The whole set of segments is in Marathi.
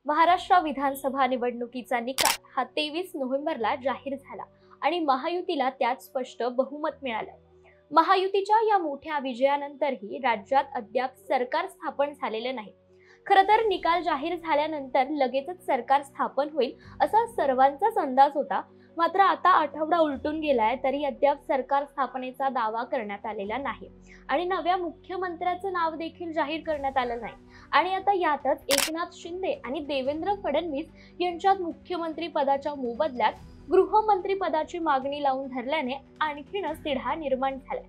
महाराष्ट्र विधानसभा निवडणुकीचा निकाल हा 23 नोव्हेंबरला जाहीर झाला आणि महायुतीला त्यात स्पष्ट बहुमत मिळालं। महायुतीच्या या मोठ्या विजयानंतरही राज्यात अद्याप सरकार स्थापन झालेले नाही। खरं तर निकाल जाहीर झाल्यानंतर लगेचच सरकार स्थापन होईल असा सर्वांचाच अंदाज होता। मात्र आता आठवडा उलटून गेलाय तरी अद्याप सरकार स्थापनेचा दावा करण्यात आलेला नाही आणि नव्या मुख्यमंत्र्याचं नाव देखील जाहीर करण्यात आलं नाही। आणि आता यातच एकनाथ शिंदे आणि देवेंद्र फडणवीस यांच्यात मुख्यमंत्री पदाच्या मोबदल्यात गृहमंत्री पदाची मागणी लावून धरल्याने आणखीनच तिढा निर्माण झालाय।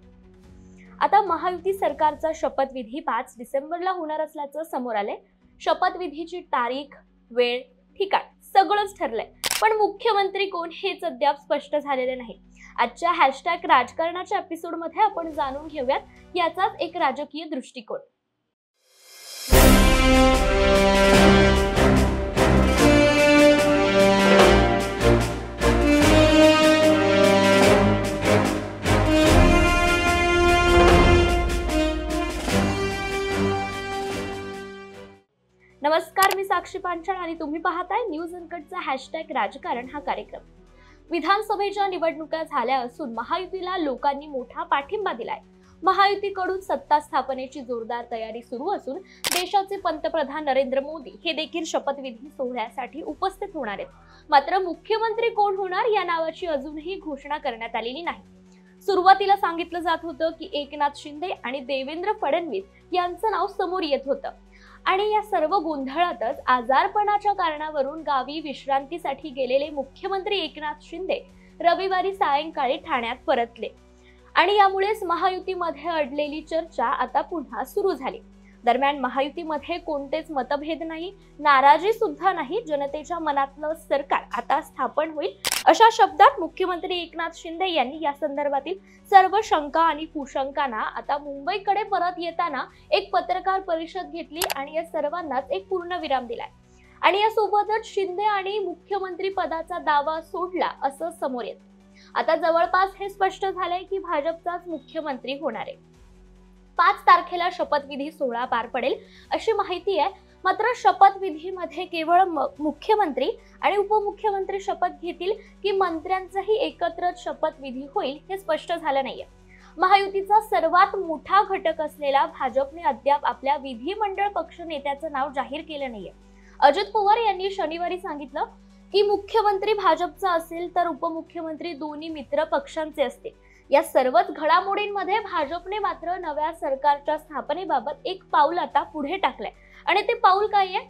आता महायुती सरकारचा शपथविधी 5 डिसेंबरला होणार असल्याचं समोर आलंय। शपथविधीची तारीख, वेळ, ठिकाण सगळंच ठरलंय, पण मुख्यमंत्री कोण हेच अद्याप स्पष्ट झालेले नाही। आजच्या #राजकारणाच्या एपिसोडमध्ये आपण जाणून घेऊयात याचाच एक राजकीय दृष्टिकोन। नमस्कार, मी साक्षी पांचाळ आणि तुम्ही पाहताय न्यूज अनकटचा #राजकारण हा कार्यक्रम। विधानसभेच्या निवडणुका झाल्या असून महायुतीला लोकांनी मोठा पाठिंबा दिलाय। महायुतीकडून सत्ता स्थापनेची जोरदार तयारी सुरू असून देशाचे पंतप्रधान नरेंद्र मोदी हे देखील शपथविधी सोहळ्यासाठी उपस्थित होणार आहेत। मात्र मुख्यमंत्री कोण होणार या नावाची अजूनही घोषणा करण्यात आलेली नाही। सुरुवातीला सांगितलं जात होतं की एकनाथ शिंदे आणि देवेंद्र फडणवीस यांचं नाव समोर येत होतं आणि या सर्व गोंधळातच आजारपणाच्या कारणावरून गावी विश्रांतीसाठी गेलेले मुख्यमंत्री एकनाथ शिंदे रविवारी सायंकाळी ठाण्यात परतले आणि यामुळेच महायुतीमध्ये अडलेली चर्चा आता पुन्हा सुरू झाली। दरम्यान महायुतीमध्ये कोणतेच मतभेद नाही, नाराजी सुद्धा नाही। जनतेच्या मनातलं सरकार आता स्थापन होईल अशा शब्दात मुख्यमंत्री एकनाथ शिंदे यांनी या संदर्भातील सर्व शंका आणि कुशंकांना आता मुंबईकडे परत येताना एक पत्रकार परिषद घेतली आणि या सर्वांनाच एक पूर्णविराम दिलाय आणि यासोबतच शिंदे आणि मुख्यमंत्री पदाचा दावा सोडला असं समोर येतं। आता जवळपास हे स्पष्ट झालंय की भाजपचाच मुख्यमंत्री होणार आहे। 5 तारखेला शपथविधी सोहळा पार पडेल अशी माहिती आहे। मात्र शपथविधीमध्ये केवळ मुख्यमंत्री आणि उपमुख्यमंत्री शपथ घेतील की मंत्र्यांचाही एकत्र शपथविधी होईल हे स्पष्ट झालं नाहीये। महायुतीचा सर्वात मोठा घटक असलेला भाजपने अद्याप आपल्या विधिमंडळ पक्ष नेत्याचं नाव जाहीर केलं नाहीये। अजित पवार यांनी शनिवारी सांगितलं की मुख्यमंत्री भाजपचा असेल तर उपमुख्यमंत्री दोन्ही मित्र पक्षांचे असतील। या सर्वच घडामोडींमध्ये भाजपने मात्र नव्या सरकारच्या स्थापनेबाबत एक पाऊल आता पुढे टाकलंय आणि ते पाऊल काय आहे?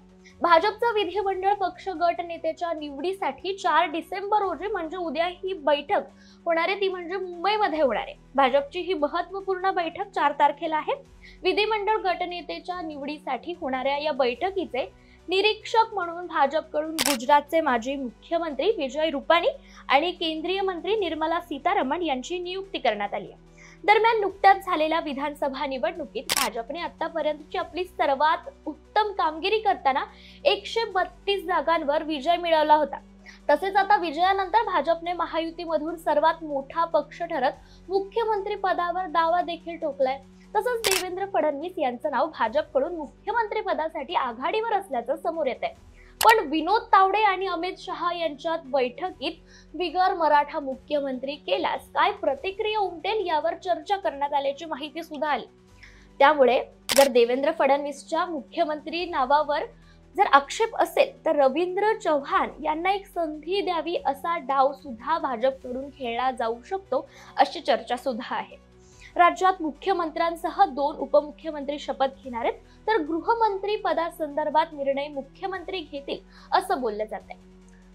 भाजपचा विधिमंडळ पक्ष गट नेत्याच्या निवडीसाठी 4 डिसेंबर रोजी म्हणजे उद्या ही बैठक होणार आहे, ती म्हणजे मुंबईमध्ये होणार आहे। भाजपची ही महत्त्वपूर्ण बैठक 4 तारखेला आहे। विधिमंडळ गटनेतेच्या निवडीसाठी होणाऱ्या या बैठकीचे निरीक्षक म्हणून भाजपकडून गुजरातचे माजी मुख्यमंत्री विजय रुपानी आणि केंद्रीय मंत्री निर्मला सीतारमण यांची नियुक्ती करण्यात आली आहे। दरम्यान नुकत्याच झालेल्या विधानसभा निवडणुकीत भाजपने आतापर्यंतची आपली सर्वात उत्तम कामगिरी करताना 132 जागांवर विजय मिळवला होता। तसेच आता विजयानंतर भाजपने महायुतीमधून सर्वात मोठा पक्ष ठरत मुख्यमंत्री पदावर दावा देखील ठोकलाय। तसंच देवेंद्र फडणवीस यांचं नाव भाजपकडून मुख्यमंत्री पदासाठी आघाडीवर असल्याचं समोर येत आहे। पण विनोद तावडे आणि अमित शहा यांच्यात बैठकीत बिगर मराठा मुख्यमंत्री केल्यास काय प्रतिक्रिया उमटेल यावर चर्चा करण्यात आल्याची माहिती सुद्धा आली। त्यामुळे जर देवेंद्र फडणवीसच्या मुख्यमंत्री नावावर जर आक्षेप असेल तर रवींद्र चव्हाण यांना एक संधी द्यावी असा डाव सुद्धा भाजपकडून खेळला जाऊ शकतो अशी चर्चा सुद्धा आहे। राज्यात मुख्यमंत्र्यांसह 2 उपमुख्यमंत्री शपथ घेणार आहेत तर गृहमंत्री पदासंदर्भात निर्णय मुख्यमंत्री घेतील असं बोललं जात आहे।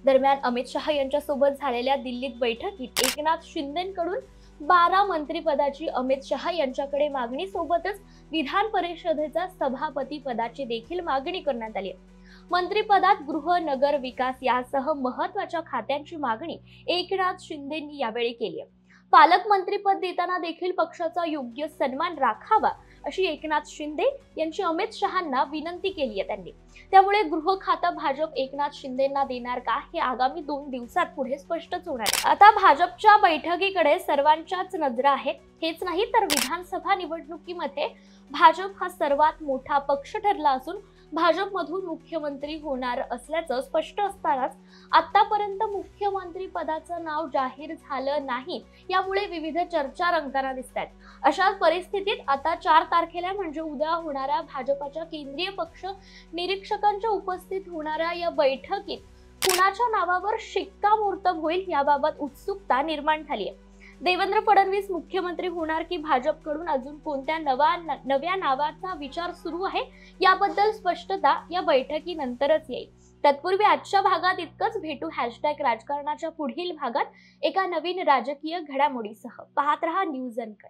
दरम्यान अमित शहा यांच्यासोबत झालेल्या दिल्लीत बैठकीत एकनाथ शिंदेकडून 12 मंत्रिपदाची अमित शहा यांच्याकडे मागणी सोबतच विधान परिषदेच्या सभापती पदाची देखील मागणी करण्यात आली आहे। मंत्रिपदात गृह, नगर विकास यासह महत्त्वाच्या खात्यांची मागणी एकनाथ शिंदेंनी यावेळी केली आहे। पालकमंत्रीपद देताना देखील पक्षाचा योग्य सन्मान राखावा अशी एकनाथ शिंदे यांची अमित शहांना विनंती केली आहे त्यांनी। त्यामुळे गृह खातं भाजप एकनाथ शिंदेंना देणार का हे आगामी 2 दिवसात पुढे स्पष्टच होणार आहे। आता भाजपच्या बैठकीकडे सर्वांच्याच नजरा आहे। हेच नाही तर विधानसभा निवडणुकीमध्ये भाजप हा सर्वात मोठा पक्ष ठरला असून भाजपमधून मुख्यमंत्री होणार असल्याचं स्पष्ट असतानाच आतापर्यंत मुख्यमंत्री पदाचं नाव जाहीर झालं नाही, यामुळे विविध चर्चा रंगताना दिसतात। अशाच परिस्थितीत आता 4 तारखेला म्हणजे उद्या होणाऱ्या भाजपच्या केंद्रीय पक्ष निरीक्षकांच्या उपस्थित होणाऱ्या या बैठकीत कुणाच्या नावावर शिक्कामोर्तब होईल याबाबत उत्सुकता निर्माण झाली आहे। देवेंद्र फडणवीस मुख्यमंत्री होणार की भाजपकडून अजून कोणत्या नव्या नावाचा विचार सुरू आहे याबद्दल स्पष्टता या बैठकीनंतरच येईल। तत्पूर्वी आजच्या भागात इतकंच। भेटू #राजकारणाच्या पुढील भागात एका नवीन राजकीय घडामोडीसह। पाहत रहा न्यूज अनकट।